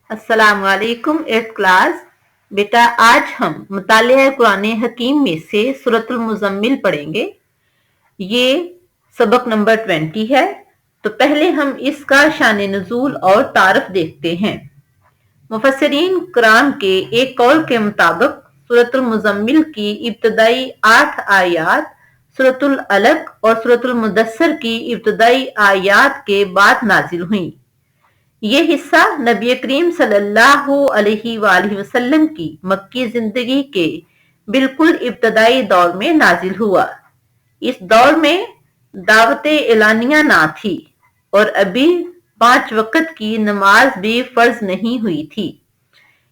अस्सलाम वालेकुम 8th class. बेटा आज हम मुतालिया कुरान हकीम में से सूरतुल मुज़म्मिल पढ़ेंगे। ये सबक नंबर 20 है। तो पहले हम इसका शान नुज़ूल और तारफ देखते हैं। मुफस्सिरीन कुरान के एक कौल के मुताबिक सूरतुल मुज़म्मिल की इब्तदाई 8 आयात सूरतुल अलक और सूरतुल मुदस्सर की इब्तदाई आयात के बाद नाजिल हुई। ये हिस्सा नबी करीम सल्लल्लाहु अलैहि वसल्लम की मक्की जिंदगी के बिल्कुल इब्तदाई दौर में नाजिल हुआ। इस दौर में दावत एलानिया ना थी और अभी 5 वक्त की नमाज भी फर्ज नहीं हुई थी।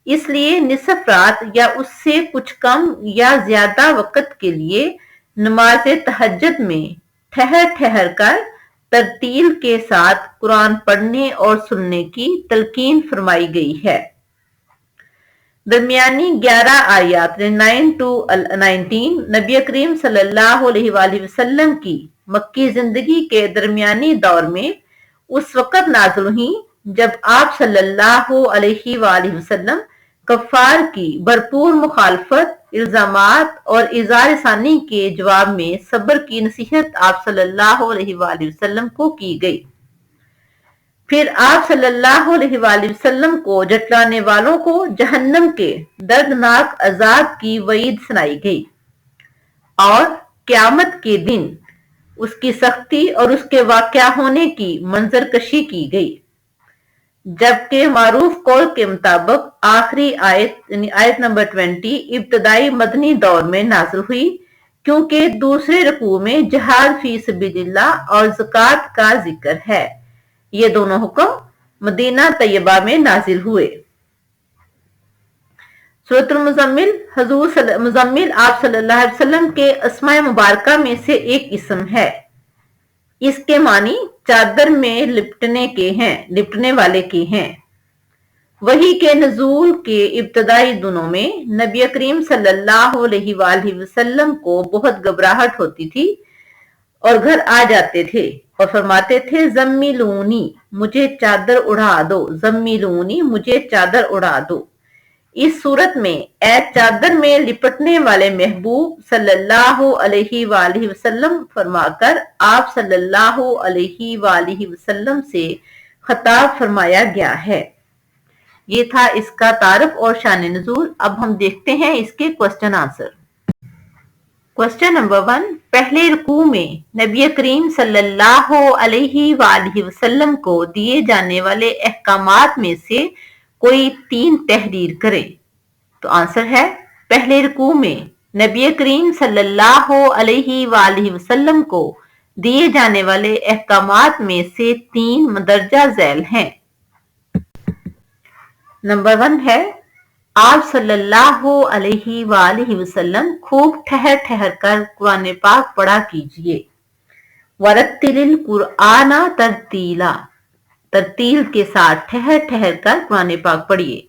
इसलिए निसफ रात या उससे कुछ कम या ज्यादा वक्त के लिए नमाज तहज्जुद में ठहर ठहर कर तरतील के साथ कुरान पढ़ने और सुनने की तलकीन फरमाई गई है। दरमियानी 11 आयात 9 to 19 नबी करीम सल्लल्लाहु अलैहि वसल्लम की मक्की जिंदगी के दरमियानी दौर में उस वक्त नाज़िल हुई जब आप सल्लल्लाहु अलैहि वसल्लम कफ़ार की भरपूर मुखालफत, इल्जामात और इज़हार सानी के जवाब में सब्र की नसीहत आप सल्लल्लाहु अलैहि वसल्लम को की गई। फिर आप सल्लल्लाहु अलैहि वसल्लम को जटलाने वालों को जहन्नम के दर्दनाक अजाब की वईद सुनाई गई और क़यामत के दिन उसकी सख्ती और उसके वाक़या होने की मंजरकशी की गई। जबकि मारूफ कौल के मुताबिक आखिरी आयत यानी आयत नंबर 20 इब्तदाई मदनी दौर में नाज़िल हुई, क्योंकि दूसरे रकू में जिहाद फी सबिलिल्लाह और ज़कात का जिक्र है। ये दोनों हुक्म मदीना तैयबा में नाजिल हुए। सूरतुल मुज़म्मिल हुज़ूर मुज़म्मिल आप सल्लल्लाहु अलैहि वसल्लम के अस्माए मुबारका में से एक इस्म है। इसके मानी चादर में लिपटने वाले के हैं। वही के नज़ूल के इब्तदाई दिनों में नबी करीम सल्लल्लाहु अलैहि वसल्लम को बहुत घबराहट होती थी और घर आ जाते थे और फरमाते थे ज़म्मिलूनी मुझे चादर उड़ा दो, ज़म्मिलूनी मुझे चादर उड़ा दो। इस सूरत में ए चादर में लिपटने वाले महबूब सल्लल्लाहु अलैहि वसल्लम फरमाकर आप सल्लल्लाहु अलैहि वसल्लम से खिताब फरमाया गया है। ये था इसका तारफ और शान नुज़ूल। अब हम देखते हैं इसके क्वेश्चन आंसर। क्वेश्चन नंबर 1, पहले रुकू में नबी करीम सल्लल्लाहु अलैहि वसल्लम को दिए जाने वाले अहकामात में से कोई 3 तहरीर करें। तो आंसर है पहले रुकू में नबी करीम सल्लल्लाहु अलैहि वसल्लम को दिए जाने वाले अहकामात में से 3 मदरजा झैल हैं। नंबर 1 है आप सल्लल्लाहु अलैहि वसल्लम खूब ठहर ठहर कर कुरान पाक पढ़ा कीजिए। वरत्तिलिल कुरआना तरतीला, तरतील के साथ ठहर ठहर कर कुरान पाक पढ़िए।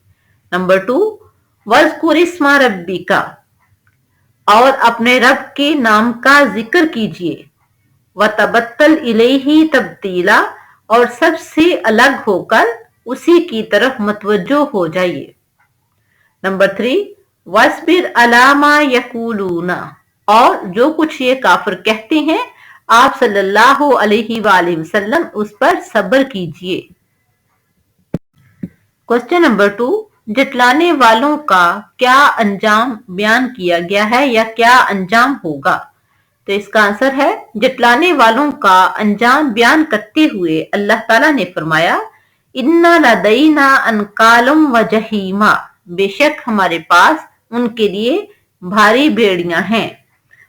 नंबर 2, वज़कुर इस्मा रब्बिका, और अपने रब के नाम का जिक्र कीजिए। वतबत्तल इलैहि तब्तीला, और सबसे अलग होकर उसी की तरफ मतवज्जो हो जाइए। नंबर 3, वस्बिर अला मा यकूलूना, और जो कुछ ये काफिर कहते हैं आप सल्लल्लाहु अलैहि वसल्लम उस पर सब्र कीजिए। क्वेश्चन नंबर 2, जटलाने वालों का क्या अंजाम बयान किया गया है या क्या अंजाम होगा। तो इसका आंसर है जटलाने वालों का अंजाम बयान करते हुए अल्लाह ताला ने फरमाया इन्ना लदैना अनकालम व जहीमा, बेशक हमारे पास उनके लिए भारी बेड़ियां हैं।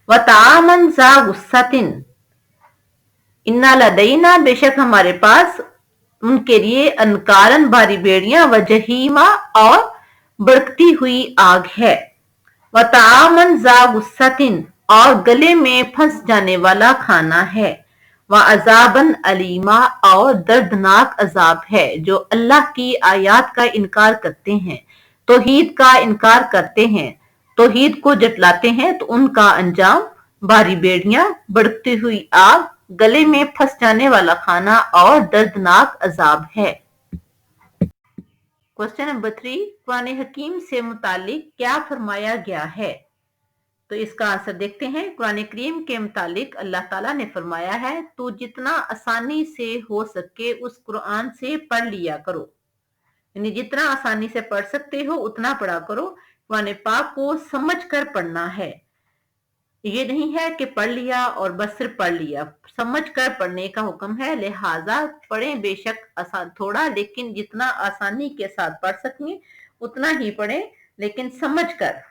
व तामन जा गुस्सातिन, इन्ना लदैना बेशक हमारे पास उनके लिए अनकारन भारी बेड़ियां व जहीमा और भड़कती हुई आग है। व तामन जा गुस्सातिन, और गले में फंस जाने वाला खाना है। व अजाबन अलीमा, और दर्दनाक अजाब है। जो अल्लाह की आयात का इनकार करते हैं, तौहीद का इनकार करते हैं, तौहीद को जटलाते हैं, तो उनका अंजाम भारी बेड़ियां, बढ़ती हुई आग, गले में फंस जाने वाला खाना और दर्दनाक अजाब है। क्वेश्चन नंबर 3, कुरान हकीम से मुतालिक क्या फरमाया गया है? तो इसका आंसर देखते हैं। कुरान करीम के मुतालिक अल्लाह ताला ने फरमाया है, तू जितना आसानी से हो सके उस कुरान से पढ़ लिया करो, यानी जितना आसानी से पढ़ सकते हो उतना पढ़ा करो। कुरान पाक को समझ कर पढ़ना है, ये नहीं है कि पढ़ लिया और बस सिर्फ पढ़ लिया, समझ कर पढ़ने का हुक्म है। लिहाजा पढ़ें, बेशक आसान थोड़ा, लेकिन जितना आसानी के साथ पढ़ सकें उतना ही पढ़ें, लेकिन समझ कर।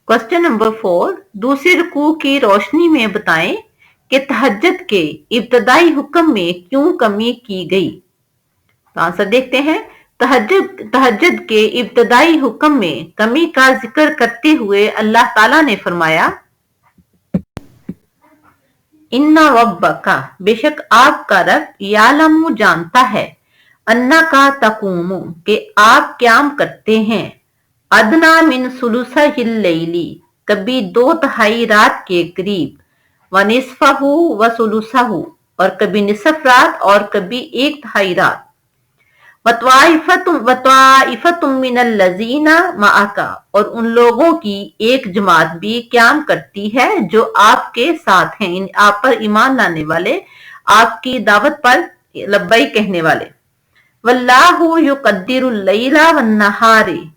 क्वेश्चन नंबर 4, दूसरे रुकू की रोशनी में बताएं कि तहज्जुद के इब्तदाई हुक्म में क्यों कमी की गई? तो आंसर देखते हैं। तहज्जुद के इब्तदाई हुक्म में कमी का जिक्र करते हुए अल्लाह ताला ने फरमाया, इन्ना रब्बका, बेशक आपका रब, यालमु, जानता है, अन्ना का तकूमु, कि आप क्याम करते हैं, अदना मिन सुलुसहिल लैली, कभी 2/3 रात के करीब, व निस्फहु व सुलुसहु, और कभी निसफ रात और कभी 1/3 रात, वत्वाइफतुम मिनल लजीना माअका, और उन लोगों की एक जमात भी क्याम करती है जो आपके साथ हैं, आप पर ईमान लाने वाले, आपकी दावत पर लब्बैक कहने वाले। वल्लाहु युक़द्दिरुल लैला वन्नहारी,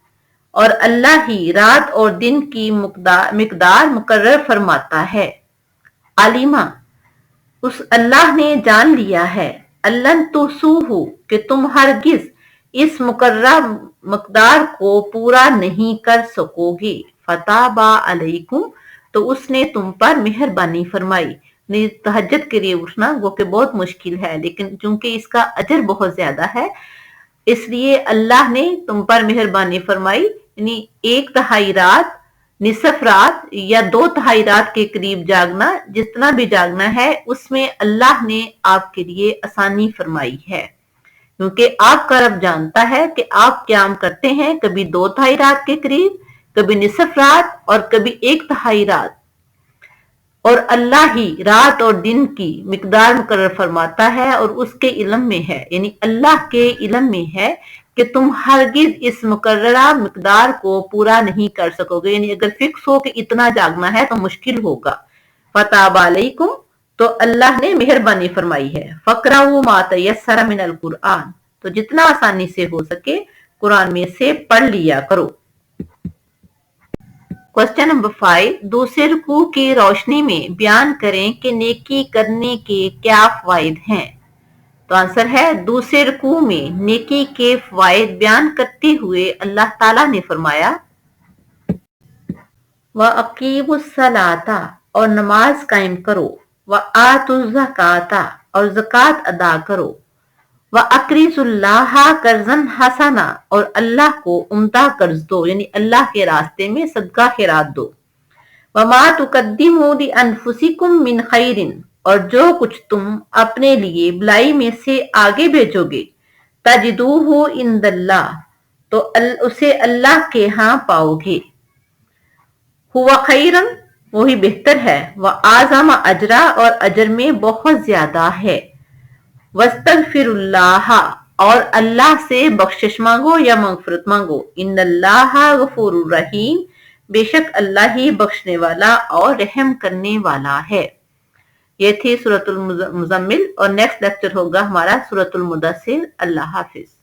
और अल्लाह ही रात और दिन की मिकदार मुकर्रर फरमाता है। आलिमा, उस अल्लाह ने जान लिया है, अल्लन तुसूहु, कि तुम हरगिज इस मुकर्रर मकदार को पूरा नहीं कर सकोगे। फताबा अलैकुम, तो उसने तुम पर मेहरबानी फरमाई। तहज्जुद के लिए उठना वो कि बहुत मुश्किल है, लेकिन चूंकि इसका अजर बहुत ज्यादा है, इसलिए अल्लाह ने तुम पर मेहरबानी फरमाई, यानी 1/3 रात, निसफ रात या 2/3 रात के करीब जागना, जितना भी जागना है उसमें अल्लाह ने आपके लिए आसानी फरमाई है, क्योंकि आपका रब जानता है कि आप क्याम करते हैं, कभी 2/3 रात के करीब, कभी निसफ रात और कभी 1/3 रात, और अल्लाह ही रात और दिन की मिकदार मुकर्रर फरमाता है और उसके इल्म में है, यानी अल्लाह के इल्म में है कि तुम हरगिज इस मुकर्ररा मिकदार को पूरा नहीं कर सकोगे, यानी अगर फिक्स हो कि इतना जागना है तो मुश्किल होगा। फताबा अलैकुम, तो अल्लाह ने मेहरबानी फरमाई है। फकराऊ मा तयस्सरा मिनल कुरान, तो जितना आसानी से हो सके कुरान में से पढ़ लिया करो। क्वेश्चन नंबर 5, दूसरे रुकू की रोशनी में बयान करें कि नेकी करने के क्या फायदे हैं? तो आंसर है, दूसरे रुकू में नेकी के फायदे बयान करते हुए अल्लाह ताला ने फरमाया, व अकीमुस सलाता, और नमाज कायम करो, व आतुज़ ज़काता, और ज़कात अदा करो, व अक्रिजुल्लाह कर्जन हसना, और अल्लाह को उम्दा कर्ज दो, यानी अल्लाह के रास्ते में सदका खैरात दो। व मा तुकद्दिमू लि अनफुसिकुम मिन खैरिन, और जो कुछ तुम अपने लिए भलाई में से आगे भेजोगे, तजिदूहु इंदल्लाह, तो उसे अल्लाह के यहाँ पाओगे। हुवा खैरन, वही बेहतर है, व आज़म अजरा, और अजर में बहुत ज्यादा है। वस्तगफिरुल्लाह, और अल्लाह से बख्शिश मांगो या मगफिरत मांगो। इन्नल्लाह गफूरुर रहीम, बेशक अल्लाह ही बख्शने वाला और रहम करने वाला है। ये थी सूरतुल मुज़म्मिल, और नेक्स्ट लेक्चर होगा हमारा सूरतुल मुदस्सिर। अल्लाह हाफिज।